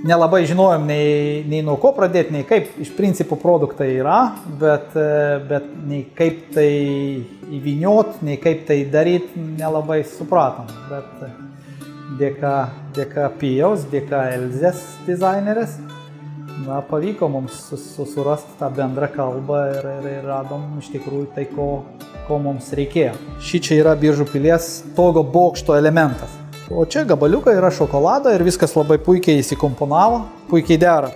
Nelabai žinojom nei nuo ko pradėti, nei kaip iš principo produktai yra, bet nei kaip tai įvyniot, nei kaip tai daryti, nelabai supratom. Bet dėka Pijaus, dėka Elzės dizainerės, pavyko mums surasti tą bendrą kalbą ir radom iš tikrųjų tai, ko mums reikėjo. Šičia yra Biržų pilies stogo bokšto elementas. O čia gabaliukai yra šokolado ir viskas labai puikiai įsikomponavo, puikiai dera.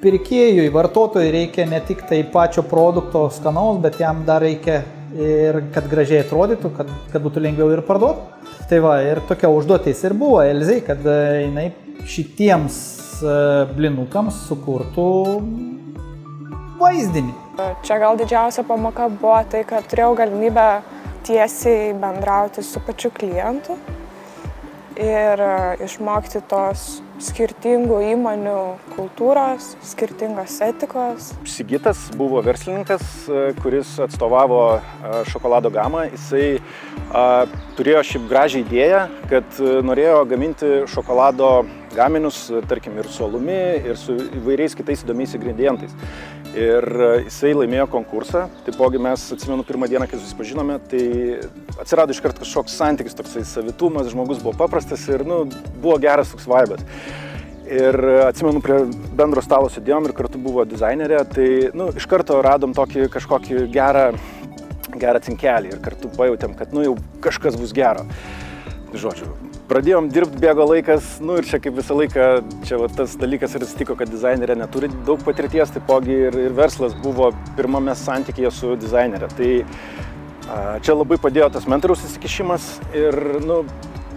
Pirkėjui, vartotojui reikia ne tik tai pačio produkto skanaus, bet jam dar reikia ir kad gražiai atrodytų, kad būtų lengviau ir parduoti. Tai va, ir tokia užduotis ir buvo Elzei, kad jinai šitiems blinukams sukurtų vaizdinį. Čia gal didžiausia pamoka buvo tai, kad turėjau galimybę tiesiai bendrauti su pačiu klientu ir išmokti tos skirtingų įmonių kultūros, skirtingos etikos. Sigitas buvo verslininkas, kuris atstovavo šokolado gamą. Jisai turėjo šiaip gražią idėją, kad norėjo gaminti šokolado gaminius, tarkim, ir su alumi, ir su įvairiais kitais įdomiais ingredientais. Ir jisai laimėjo konkursą. Taipogi mes, atsimenu, pirmą dieną, kai susipažinome, tai atsirado iškart kažkoks santykis, toksai savitumas, žmogus buvo paprastas ir buvo geras toks vaibas. Ir atsimenu, prie bendro stalo sėdėjom ir kartu buvo dizainerė, tai iš karto radom tokį kažkokį gerą cinkelį ir kartu pajautėm, kad jau kažkas bus gero. Žodžiu, pradėjom dirbti, bėgo laikas, ir čia kaip visą laiką, čia tas dalykas ir atsitiko, kad dizainerė neturi daug patirties, taipogi ir verslas buvo pirmame santykyje su dizainerė. Tai čia labai padėjo tas mentoriaus įsikišimas ir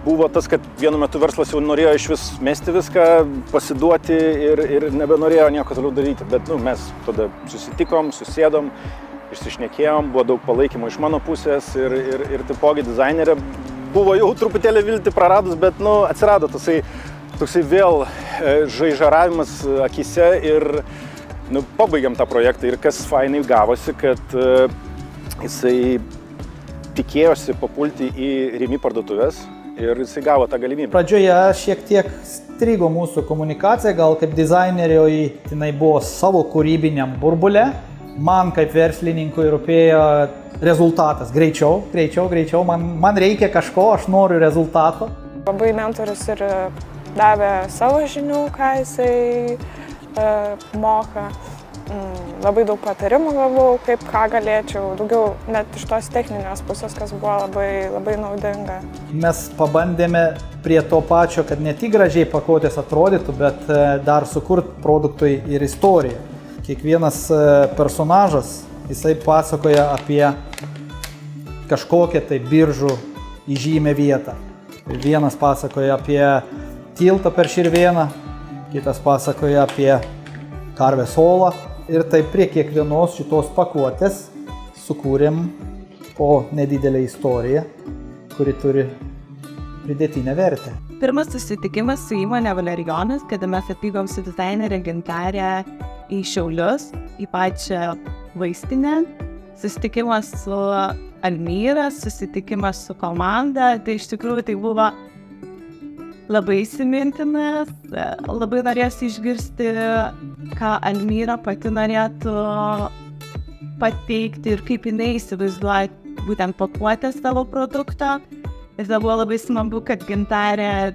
buvo tas, kad vienu metu verslas jau norėjo iš vis mesti viską, pasiduoti ir nebenorėjo nieko toliau daryti, bet mes tada susitikom, susėdom, išsišnekėjom, buvo daug palaikymo iš mano pusės ir taipogi dizainerė buvo jau truputėlį viltį praradus, bet atsirado toksai vėl žaižaravimas akyse ir pabaigėm tą projektą ir kas fainai gavosi, kad jisai tikėjosi papulti į Rimi parduotuvės ir jisai gavo tą galimybę. Pradžioje šiek tiek strigo mūsų komunikacija, gal kaip dizaineriui jinai buvo savo kūrybiniam burbule. Man kaip verslininkui rūpėjo rezultatas. Greičiau. Man reikia kažko, aš noriu rezultato. Labai mentorius ir davė savo žinių, ką jisai moka. Labai daug patarimų gavau, ką galėčiau, daugiau net iš tos techninės pusės, kas buvo labai naudinga. Mes pabandėme prie to pačio, kad ne tik gražiai pakuotės atrodytų, bet dar sukurti produktui ir istoriją. Kiekvienas personažas, jisai pasakoja apie kažkokią tai Biržų įžymę vietą. Vienas pasakoja apie tiltą per Širvėną, kitas pasakoja apie Karvės olą. Ir taip prie kiekvienos šitos pakuotės sukūrėm po nedidelę istoriją, kuri turi pridėtinę vertę. Pirmas susitikimas su įmonė Valerijonas, kada mes atvykom su dizainerė Gintarė į Šiaulius, į pačią vaistinę. Susitikimas su Almyra, susitikimas su komanda. Tai iš tikrųjų tai buvo labai įsimintinas. Labai norėsiu išgirsti, ką Almyra pati norėtų pateikti ir kaip jinai įsivaizduoja būtent pakuotės savo produkto. Ir tai buvo labai smagu, kad Gintarė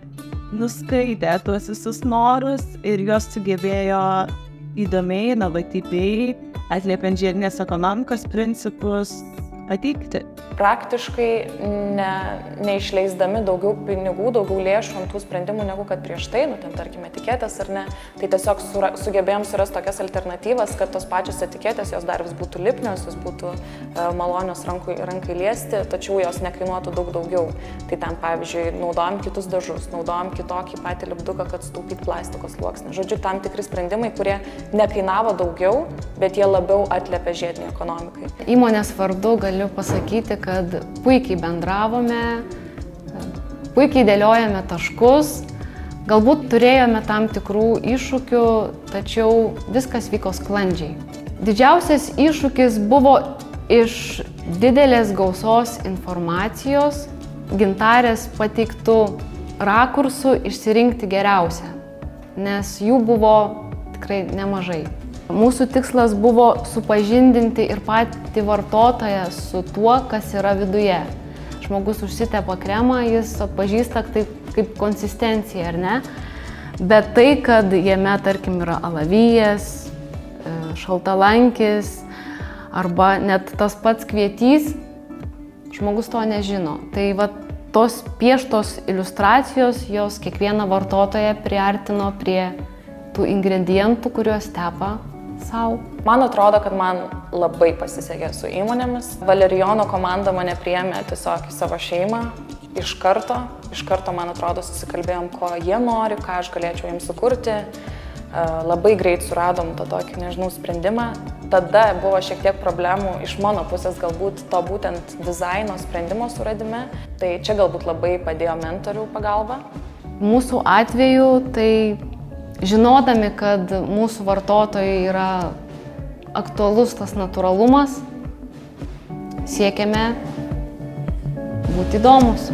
nuskaitė tuos visus norus ir jos sugebėjo įdomiai, inovatyviai, atliepiant žiedinės ekonomikos principus, pateikti. Praktiškai neišleisdami daugiau pinigų, daugiau lėšų ant tų sprendimų negu kad prieš tai, ten tarkim etiketės ar ne, tai tiesiog sugebėjom surasti tokias alternatyvas, kad tos pačios etiketės, jos dar vis būtų lipnios, jos būtų malonios rankai liesti, tačiau jos nekainuotų daug daugiau. Tai ten, pavyzdžiui, naudojam kitus dažus, naudojam kitokį patį lipduką, kad sutaupyt plastiko sluoksnį. Žodžiu, tam tikri sprendimai, kurie nekainavo daugiau, bet jie labiau atliepia žiedinį ekonomikai. Įmonės vardu galiu pasakyti, kad puikiai bendravome, puikiai dėliojame taškus, galbūt turėjome tam tikrų iššūkių, tačiau viskas vyko sklandžiai. Didžiausias iššūkis buvo iš didelės gausos informacijos Gintarės pateiktų rakursų išsirinkti geriausią, nes jų buvo tikrai nemažai. Mūsų tikslas buvo supažindinti ir patį vartotoją su tuo, kas yra viduje. Žmogus užsitepa kremą, jis atpažįsta kaip konsistenciją, ar ne? Bet tai, kad jame, tarkim, yra alavijas, šaltalankis arba net tas pats kvietys, žmogus to nežino. Tai va, tos pieštos iliustracijos, jos kiekvieną vartotoją priartino prie tų ingredientų, kuriuos tepa sau. Man atrodo, kad man labai pasisekė su įmonėmis. Valerijono komanda mane priėmė tiesiog į savo šeimą iš karto, man atrodo, susikalbėjom, ko jie nori, ką aš galėčiau jiems sukurti. Labai greit suradom tą tokį, nežinau, sprendimą. Tada buvo šiek tiek problemų iš mano pusės galbūt to būtent dizaino sprendimo suradime. Tai čia galbūt labai padėjo mentorių pagalba. Mūsų atveju tai žinodami, kad mūsų vartotojai yra aktualus tas natūralumas, siekiame būti įdomus.